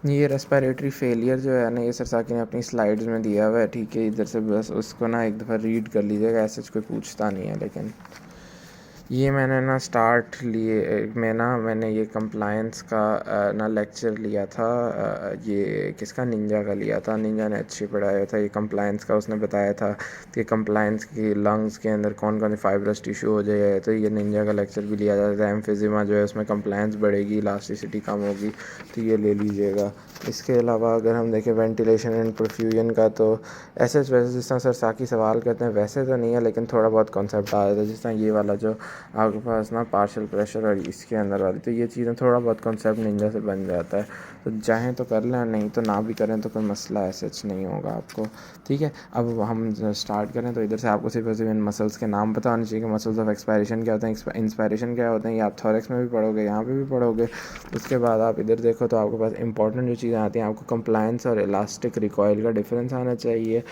ये respiratory failure जो है ना, ये सरसाकी ने अपनी स्लाइड्स में दिया हुआ है, ठीक है। इधर से बस उसको ना एक दफ़ा रीड कर लीजिएगा, ऐसे कोई पूछता नहीं है। लेकिन ये मैंने ना स्टार्ट लिए में ना मैंने ये कंप्लायंस का ना लेक्चर लिया था। ये किसका, निंजा का लिया था। निंजा ने अच्छी पढ़ाया था ये कंप्लायंस का। उसने बताया था कि कंप्लायंस की लंग्स के अंदर कौन कौन से फाइब्रस टिश्यू हो जाए, तो ये निंजा का लेक्चर भी लिया जाता है। एम्फिजिमा जो है उसमें कंप्लायंस बढ़ेगी, इलास्टिसिटी कम होगी, तो ये ले लीजिएगा। इसके अलावा अगर हम देखें वेंटिलेशन एंड परफ्यूजन का, तो ऐसे वैसे जिस तरह सरसाकी सवाल करते हैं वैसे तो नहीं है, लेकिन थोड़ा बहुत कॉन्सेप्ट आ जाता है। जिस तरह ये वाला जो आपके पास ना पार्शियल प्रेशर और इसके अंदर वाली, तो ये चीज़ें थोड़ा बहुत कॉन्सेप्ट निंजा से बन जाता है। तो चाहें तो कर लें, नहीं तो ना भी करें तो कोई मसला ऐसे नहीं होगा आपको, ठीक है। अब हम स्टार्ट करें तो इधर से आपको सिर्फ सिर्फ इन मसल्स के नाम पता होने चाहिए कि मसल्स ऑफ एक्सपायरेशन क्या होते हैं, इंस्पायरेशन क्या होते हैं। ये आप थोरेक्स में भी पढ़ोगे, यहाँ पे भी पढ़ोगे। उसके बाद आप इधर देखो तो आपके पास इंपॉर्टेंट जो चीज़ें आती हैं, आपको कंप्लायंस और इलास्टिक रिकॉयल का डिफरेंस आना चाहिए।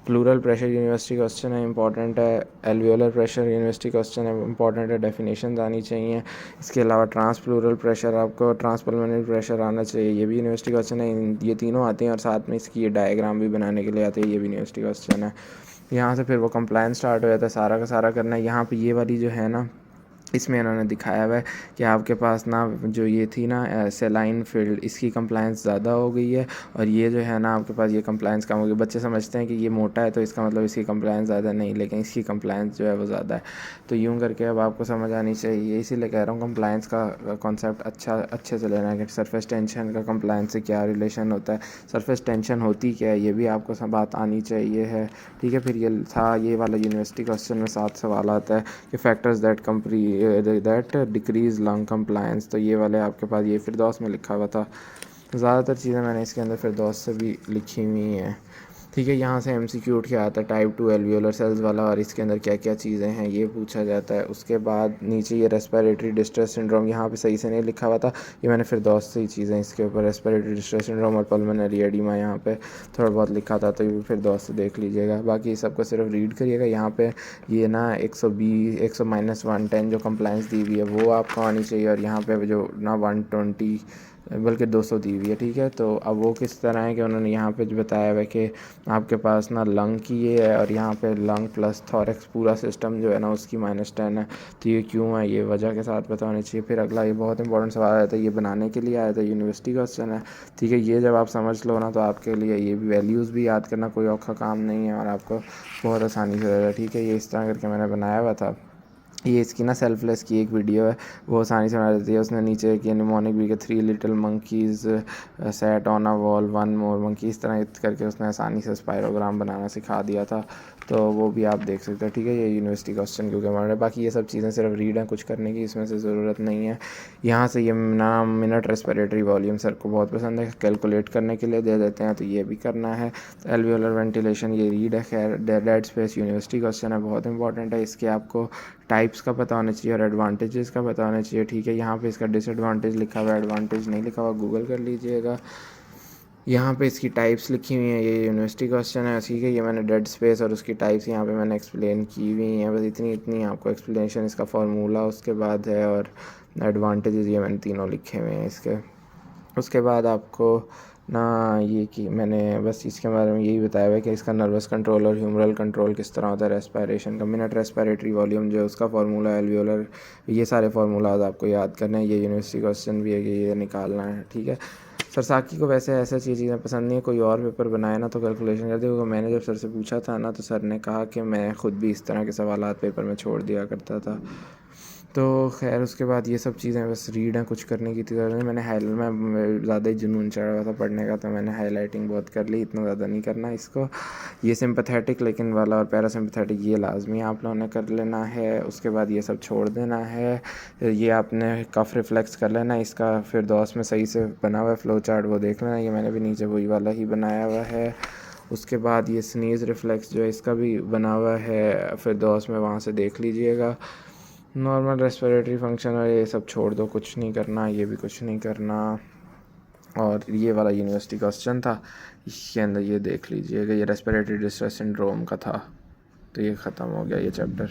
प्लूरल प्रेशर यूनिवर्सिटी क्वेश्चन है, इंपॉर्टेंट है। एल्वियोलर प्रेशर यूनिवर्सिटी क्वेश्चन है, इंपॉर्टेंट है। डेफिनेशन आनी चाहिए। इसके अलावा ट्रांसप्लूरल प्रेशर, आपको ट्रांसपल्मोनरी प्रेशर आना चाहिए, ये भी यूनिवर्सिटी क्वेश्चन है। ये तीनों आते हैं और साथ में इसकी ये डायग्राम भी बनाने के लिए आते हैं, ये भी यूनिवर्सिटी क्वेश्चन है। यहाँ से फिर वो कंप्लायंस स्टार्ट हो जाता है, सारा का सारा करना है। यहाँ पे ये वाली जो है ना, इसमें इन्होंने दिखाया हुआ है कि आपके पास ना जो ये थी ना सेलाइन फील्ड, इसकी कंप्लायंस ज़्यादा हो गई है, और ये जो है ना आपके पास ये कंप्लायंस कम हो गई। बच्चे समझते हैं कि ये मोटा है तो इसका मतलब इसकी कंप्लायंस ज़्यादा, नहीं, लेकिन इसकी कंप्लायंस जो है वो ज़्यादा है। तो यूँ करके अब आपको समझ आनी चाहिए। इसीलिए कह रहा हूँ कंप्लायंस का कॉन्सेप्ट अच्छे से लेना है कि सरफेस टेंशन का कंप्लायंस से क्या रिलेशन होता है, सरफेस टेंशन होती क्या है, ये भी आपको सब बात आनी चाहिए है, ठीक है। फिर ये था ये वाला यूनिवर्सिटी क्वेश्चन में 7 सवाल आता है कि factors that decrease lung compliance, तो ये वाले आपके पास ये फिरदौस में लिखा हुआ था। ज़्यादातर चीज़ें मैंने इसके अंदर फिरदौस से भी लिखी हुई हैं, ठीक है। यहाँ से एमसीक्यू उठ के आता है टाइप 2 एल्वियोलर सेल्स वाला, और इसके अंदर क्या क्या चीज़ें हैं ये पूछा जाता है। उसके बाद नीचे ये रेस्पिरेटरी डिस्ट्रेस सिंड्रोम, यहाँ पे सही से नहीं लिखा हुआ था, ये मैंने फिरदौस से ही चीज़ें इसके ऊपर रेस्पिरेटरी डिस्ट्रेस सिंड्रोम और पल्मोनरी एडिमा यहाँ पे थोड़ा बहुत लिखा था, तो ये फिरदौस से देख लीजिएगा। बाकी सबको सिर्फ रीड करिएगा। यहाँ पे ये ना 120 100-110 जो कंप्लायंस दी हुई है वो आपको आनी चाहिए, और यहाँ पे जो ना 120 बल्कि 200 दी हुई है, ठीक है। तो अब वो किस तरह है कि उन्होंने यहाँ पे जो बताया हुआ है कि आपके पास ना लंग की ये है, और यहाँ पे लंग प्लस थॉरेक्स पूरा सिस्टम जो है ना उसकी -10 है। तो ये क्यों है, ये वजह के साथ पता होनी चाहिए। फिर अगला ये बहुत इंपॉर्टेंट सवाल आया था, ये बनाने के लिए आया था, यूनिवर्सिटी क्वेश्चन है, ठीक है। ये जब आप समझ लो ना तो आपके लिए ये भी वैल्यूज़ भी याद करना कोई औखा काम नहीं है, और आपको बहुत आसानी से रहेगा, ठीक है। ये इस तरह करके मैंने बनाया हुआ था। ये इसकी ना सेल्फलेस की एक वीडियो है, वो आसानी से बना देती है। उसने नीचे किया निमोनिक भी के 3 little monkeys set on a wall 1 more monkey, इस तरह करके उसने आसानी से स्पायरोग्राम बनाना सिखा दिया था, तो वो भी आप देख सकते हो, ठीक है। ये यूनिवर्सिटी क्वेश्चन क्योंकि हमारे, बाकी ये सब चीज़ें सिर्फ रीड हैं, कुछ करने की इसमें से ज़रूरत नहीं है। यहाँ से ये नाम मिनट रेस्पिरेटरी वॉल्यूम सर को बहुत पसंद है, कैलकुलेट करने के लिए दे देते हैं, तो ये भी करना है। एल्वियोलर वेंटिलेशन ये रीड है, खैर। डेड स्पेस यूनिवर्सिटी क्वेश्चन है, बहुत इंपॉर्टेंट है। इसके आपको टाइप्स का पता होना चाहिए और एडवांटेजेस का पता होना चाहिए, ठीक है। यहाँ पे इसका डिसएडवांटेज लिखा हुआ है, एडवांटेज नहीं लिखा हुआ, गूगल कर लीजिएगा। यहाँ पे इसकी टाइप्स लिखी हुई हैं, ये यूनिवर्सिटी क्वेश्चन है, ठीक है। ये मैंने डेड स्पेस और उसकी टाइप्स यहाँ पे मैंने एक्सप्लेन की हुई हैं, बस इतनी आपको एक्सप्लेनेशन, इसका फार्मूला उसके बाद है, और एडवांटेजेस ये मैंने तीनों लिखे हुए हैं इसके। उसके बाद आपको ना ये कि मैंने बस इसके बारे में यही बताया हुआ है कि इसका नर्वस कंट्रोल और ह्यूमरल कंट्रोल किस तरह होता है, रेस्पिरेशन का। मिनट रेस्पिरेटरी वॉल्यूम जो है उसका फार्मूला, एल्वियोलर, ये सारे फार्मूलाज आपको याद करने हैं। ये यूनिवर्सिटी क्वेश्चन भी है कि ये निकालना है, ठीक है। सरसाकी को वैसे ऐसा चीज़ें पसंद नहीं है, कोई और पेपर बनाए ना तो कैलकुलेशन कर दे, क्योंकि मैंने जब सर से पूछा था ना तो सर ने कहा कि मैं ख़ुद भी इस तरह के सवालात पेपर में छोड़ दिया करता था। तो खैर उसके बाद ये सब चीज़ें बस रीड हैं, कुछ करने की थी नहीं। मैं ज़्यादा ही जुनून चढ़ा हुआ था पढ़ने का, तो मैंने हाईलाइटिंग बहुत कर ली, इतना ज़्यादा नहीं करना इसको। ये सिंपैथेटिक लेकिन वाला और पैरासिम्पैथेटिक ये लाजमी आप लोगों ने कर लेना है। उसके बाद ये सब छोड़ देना है। ये आपने कफ रिफ्लेक्स कर लेना, इसका फिर दोस्त में सही से बना हुआ है फ्लो चार्ट, वो देख लेना। ये मैंने भी नीचे वही वाला ही बनाया हुआ है। उसके बाद ये स्नीज़ रिफ्लेक्स जो है इसका भी बना हुआ है फिर दोस्त में, वहाँ से देख लीजिएगा। नॉर्मल रेस्पिरेटरी फंक्शन और ये सब छोड़ दो, कुछ नहीं करना, ये भी कुछ नहीं करना। और ये वाला यूनिवर्सिटी क्वेश्चन था, इसके अंदर ये देख लीजिएगा, ये रेस्पिरेटरी डिस्ट्रेस सिंड्रोम का था। तो ये ख़त्म हो गया ये चैप्टर।